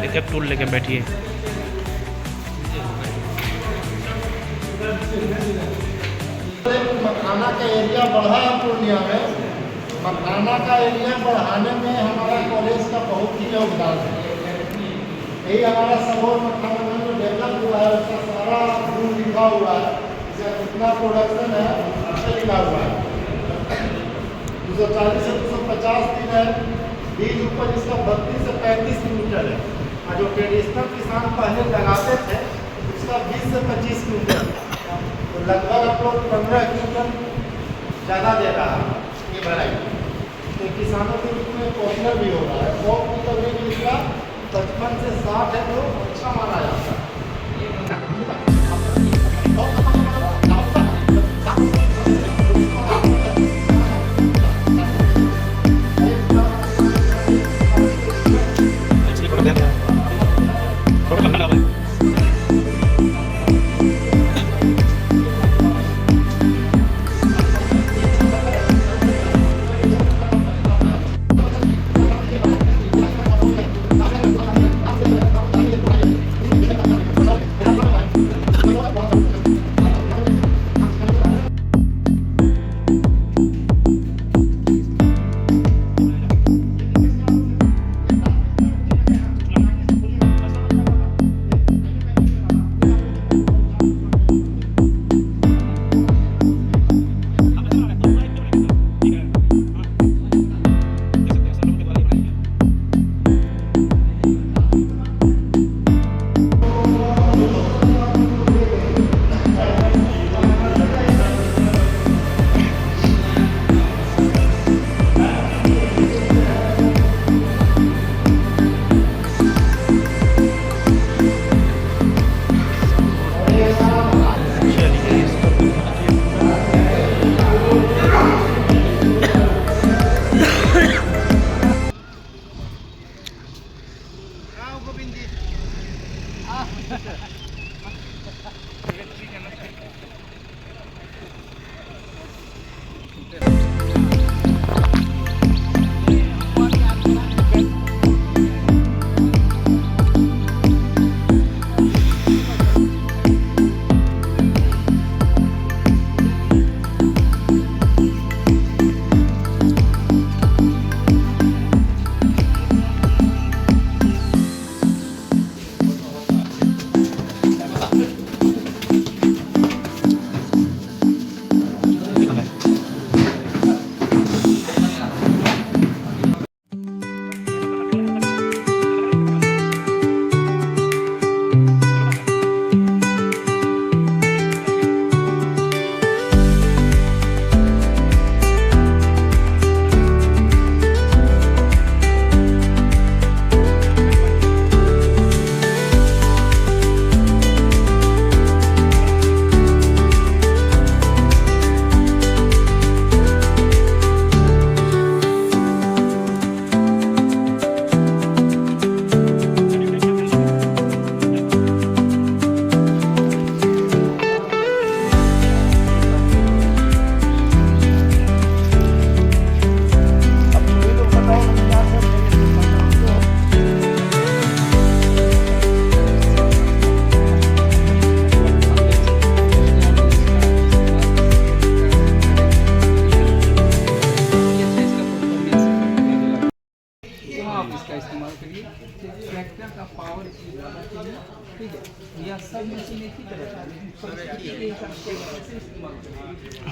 देखिए टूल लेके बैठिए। मखाना का एरिया बढ़ा है पूर्णिया में। मखाना का एरिया बढ़ाने में हमारा कॉलेज का बहुत ही योगदान है। यही हमारा सबोर मखाना में जो डेवलप हुआ है उसका सारा रूल लिखा हुआ है, इसका कितना प्रोडक्शन है उससे लिखा हुआ है। 240 से 250 दिन है, बीज उपज इसका 32 से 35 क्विंटल है। और जो ट्रेडिशनल किसान पहले लगाते थे उसका 20 से 25 क्विंटल, तो लगभग आप लोग 15 क्विंटल ज़्यादा दे रहा है ये वैरायटी। तो किसानों के रूप में पॉपुलर भी हो रहा है। 100 क्विंटल रेट इसका 55 से 60 है, तो अच्छा माना जाता है।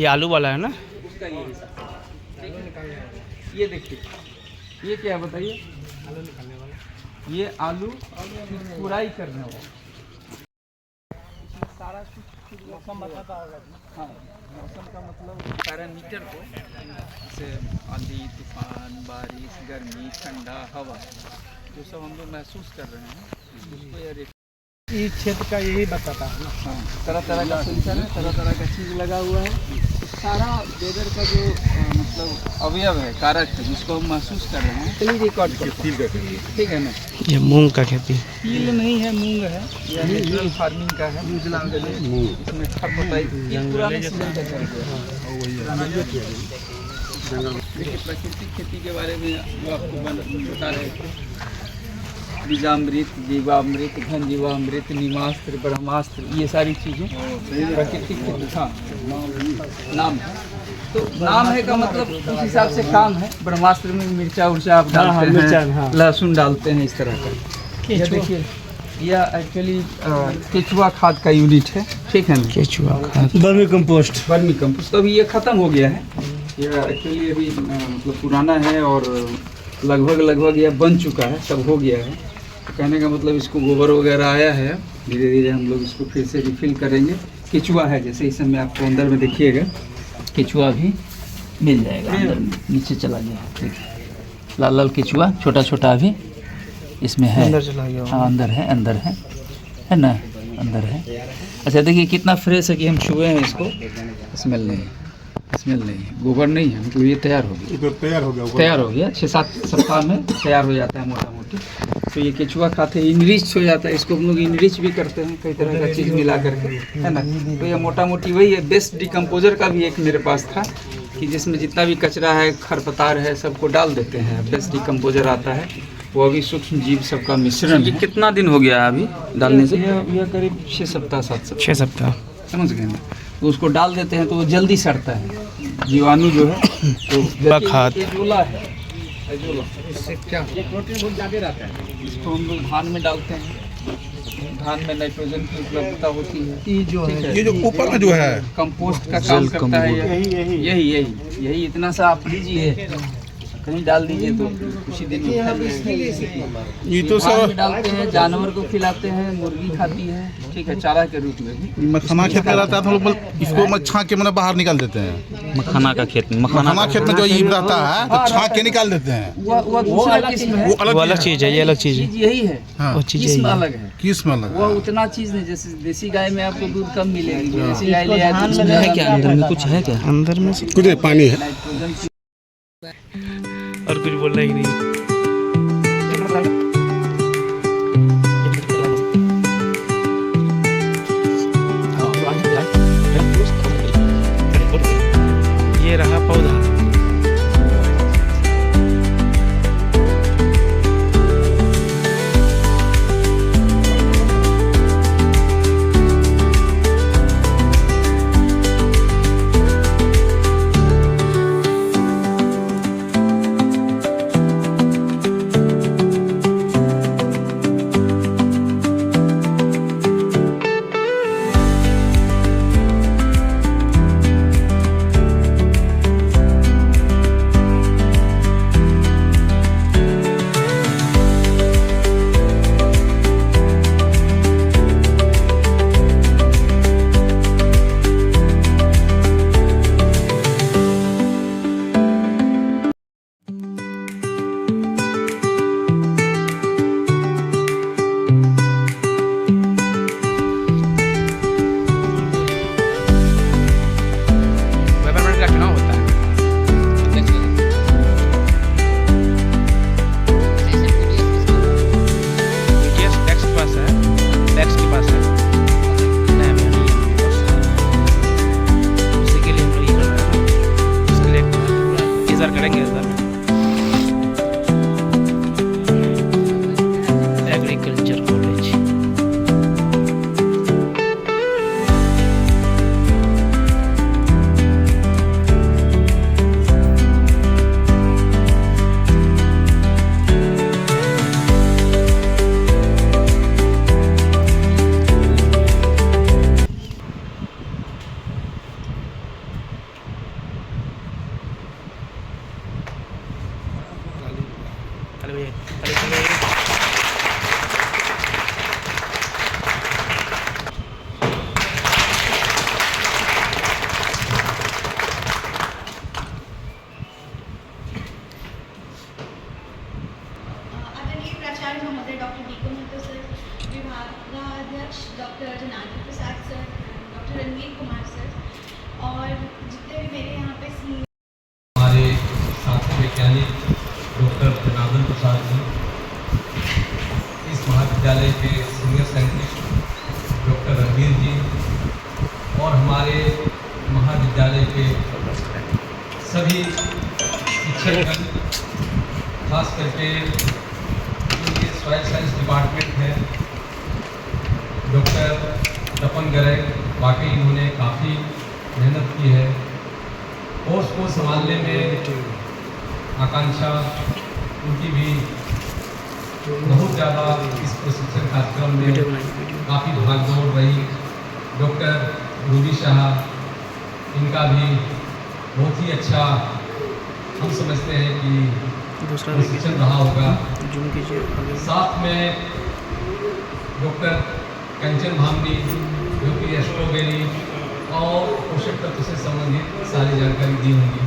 ये आलू वाला है ना? उसका ये देखिए, ये क्या है बताइए? आलू निकालने वाला। ये आलू कुराई करने वाला। सारा कुछ मौसम बताता होगा। हाँ, मौसम का मतलब पैरामीटर को, जैसे आंधी, तूफान, बारिश, गर्मी, ठंडा, हवा, जो सब हम लोग महसूस कर रहे हैं उसको ये इस क्षेत्र का यही बताता है ना। हाँ, तरह तरह का सेंसर है, तरह तरह का चीज़ लगा हुआ है। सारा वेदर का जो मतलब अवयव है, कारक है, जिसको हम महसूस कर रहे हैं, चलिए रिकॉर्ड करते हैं। ठीक है ना? ये मूंग का खेती तिल नहीं है, मूंग है। यह नेचुरल फार्मिंग का है। इसमें खरपतवार ये पुराने सीजन का चल गया। देखिए प्राकृतिक खेती के बारे में वो आपको बता रहे थे। बीजामृत, जीवामृत, घन जीवामृत, निमास्त्र, ब्रह्मास्त्र, ये सारी चीज़ें प्राकृतिक खेती। हाँ, नाम है तो नाम है का मतलब उस हिसाब से काम है। ब्रह्मास्त्र में मिर्चा उर्चा आप डालते हैं, लहसुन डालते हैं, इस तरह का। ये देखिए यह एक्चुअली केचुआ खाद का यूनिट है, ठीक है ना। केचुआ खाद, वर्मी कंपोस्ट। वर्मी कंपोस्ट तो अभी ये ख़त्म हो गया है। यह एक्चुअली अभी मतलब पुराना है और लगभग यह बन चुका है, सब हो गया है। तो कहने का मतलब इसको गोबर वगैरह आया है, धीरे धीरे हम लोग इसको फिर से रिफिल करेंगे। केचुआ है जैसे इस समय आपको अंदर में देखिएगा, केचुआ भी मिल जाएगा अंदर में। नीचे चला गया, ठीक है, लाल लाल केचुआ छोटा छोटा अभी इसमें है। अंदर चला गया। हाँ अंदर है है ना, अंदर है। अच्छा देखिए कितना फ्रेश है कि हम छुए हैं इसको, स्मेल नहीं है, गोबर नहीं है, मतलब ये तैयार हो गया 6-7 सप्ताह में तैयार हो जाता है मोटा मोटी। तो ये केचुआ खाते हैं, इनरिच हो जाता है, इसको हम लोग इनरिच भी करते हैं कई तरह का चीज़ मिला करके, है ना। तो ये मोटा मोटी वही है। बेस्ट डिकम्पोजर का भी एक मेरे पास था कि जिसमें जितना भी कचरा है, खरपतवार है, सबको डाल देते हैं। बेस्ट डिकम्पोजर आता है, वो अभी सूक्ष्म जीव सबका मिश्रण। ये कितना दिन हो गया अभी डालने से? यह करीब 6 सप्ताह 7 सप्ताह समझ गए ना। तो उसको डाल देते हैं तो वो जल्दी सड़ता है, जीवाणु जो है। तो खाद एजोला है, इससे क्या ये प्रोटीन बहुत ज़्यादा रहता है। इसको हम लोग धान में डालते हैं, धान में नाइट्रोजन की उपलब्धता होती है। ये जो ऊपर में जो है कंपोस्ट का काम करता है, यही इतना सा आप लीजिए, कहीं डाल दीजिए तो कुछ ही दिन में फैल जाएगा। ये तो सब डालते हैं, जानवर को खिलाते हैं, मुर्गी खाती है, ठीक है, चारा के रूप में भी। मखाना खेत में रहता है तो लोग इसको छाँक के मैंने बाहर निकाल देते हैं। मखाना का खेत में, मखाना खेत में जो ये रहता है तो छाँक के निकाल देते हैं। वो दूसरा किस्म है, वो अलग चीज़ है, ये अलग चीज़ है। यही है, हाँ, किस्म अलग है। किस्म अलग वो उतना चीज़ नहीं, जैसे देसी गाय में आपको दूध कम मिलेगी। देसी गाय ले है क्या अंदर में, कुछ है क्या अंदर में? कुछ पानी है। नाइट्रोजन और कुछ बोलना ही नहीं। ये रहा पौधा। करेंगे इस बार एग्रीकल्चर कॉलेज। प्राचार्य महोदय doctor D K Mahto sir, विभागाध्यक्ष doctor Janardan Prasad sir, doctor Ranveer Kumar sir और जितने भी मेरे यहाँ पे हमारे साथी वैज्ञानिक डॉक्टर जनार्दन प्रसाद जी, इस महाविद्यालय के सीनियर साइंटिस्ट डॉक्टर रणवीर जी और हमारे महाविद्यालय के सभी शिक्षकगण, खास करके जो ये सॉइल साइंस डिपार्टमेंट है, डॉक्टर तपन गर्ग, वाकई इन्होंने काफ़ी मेहनत की है। कोर्स को संभालने में आकांक्षा उनकी भी बहुत ज़्यादा इस प्रशिक्षण कार्यक्रम में काफ़ी भाग दौड़ रही। डॉक्टर रूबी शाह, इनका भी बहुत ही अच्छा हम समझते हैं कि प्रशिक्षण रहा होगा। साथ में डॉक्टर कंचन भामनी, जो कि स्ट्रॉबेरी और पोषक तत्व से संबंधित सारी जानकारी दी होंगी।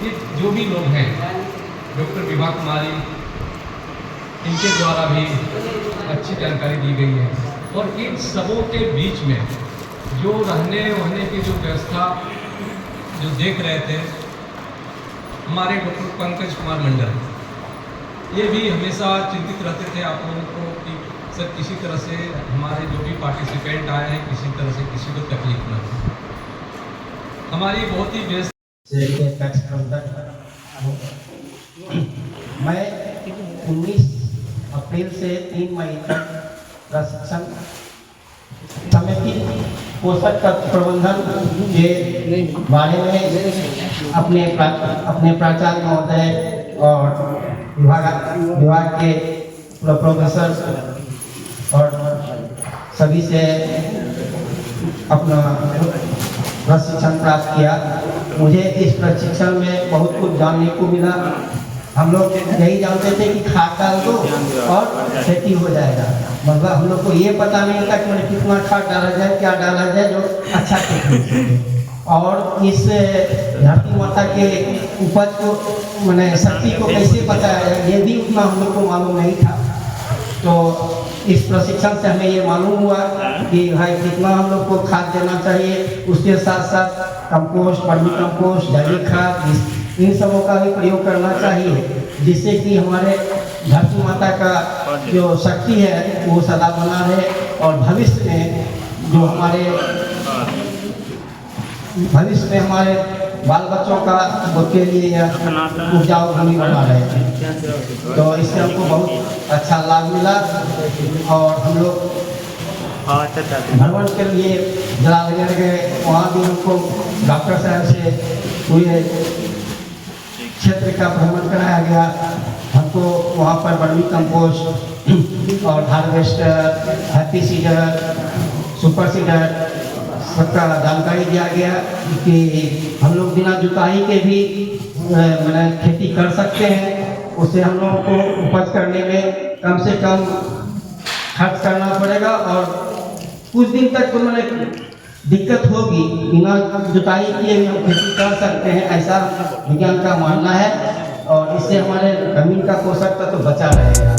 ये जो भी लोग हैं, डॉक्टर विभा कुमारी, इनके द्वारा भी अच्छी जानकारी दी गई है। और इन सबों के बीच में जो रहने वहने की जो व्यवस्था जो देख रहे थे हमारे डॉक्टर पंकज कुमार मंडल, ये भी हमेशा चिंतित रहते थे आप लोगों को कि सर किसी तरह से हमारे जो भी पार्टिसिपेंट आए हैं किसी तरह से किसी को तकलीफ न हो। हमारी बहुत ही व्यस्त मैं 19 अप्रैल से 3 मई तक प्रशिक्षण समिति पोषक तत्व प्रबंधन के बारे में अपने प्राचार्य महोदय और विभाग के प्रोफेसर और सभी से अपना प्रशिक्षण प्राप्त किया। मुझे इस प्रशिक्षण में बहुत कुछ जानने को मिला। हम लोग यही जानते थे कि खाद डाल दो और खेती हो जाएगा, मतलब हम लोग को ये पता नहीं था कि मैंने कितना खाद डाला जाए, क्या डाला जाए जो अच्छा खेती हो। और इस धरती माता के उपज को मैंने शक्ति को कैसे बचाया जाए, ये भी उतना हम लोग को मालूम नहीं था। तो इस प्रशिक्षण से हमें ये मालूम हुआ कि भाई कितना हम लोग को खाद देना चाहिए, उसके साथ साथ कंपोस्ट, वर्मी कंपोस्ट, जैविक खाद, इन सबों का भी प्रयोग करना चाहिए, जिससे कि हमारे धरती माता का जो शक्ति है वो सदा बना रहे और भविष्य में जो हमारे बाल बच्चों का के लिए उपजाऊ भूमि बना रहे। तो इससे हमको बहुत अच्छा लाभ मिला और हम लोग भ्रमण के लिए जलालगढ़ गए, वहाँ भी हमको डॉक्टर साहब से पूरे क्षेत्र का भ्रमण कराया गया। हमको वहाँ पर वर्मी कंपोस्ट और harvester, happy seeder, super seeder सबका जानकारी दिया गया कि हम लोग बिना जुताई के भी मैंने खेती कर सकते हैं। उससे हम लोगों को उपज करने में कम से कम खर्च करना पड़ेगा और कुछ दिन तक तो मैंने दिक्कत होगी, बिना जुताई किए भी हम खेती कर सकते हैं, ऐसा विज्ञान का मानना है। और इससे हमारे जमीन का पोषक तत्व बचा रहेगा।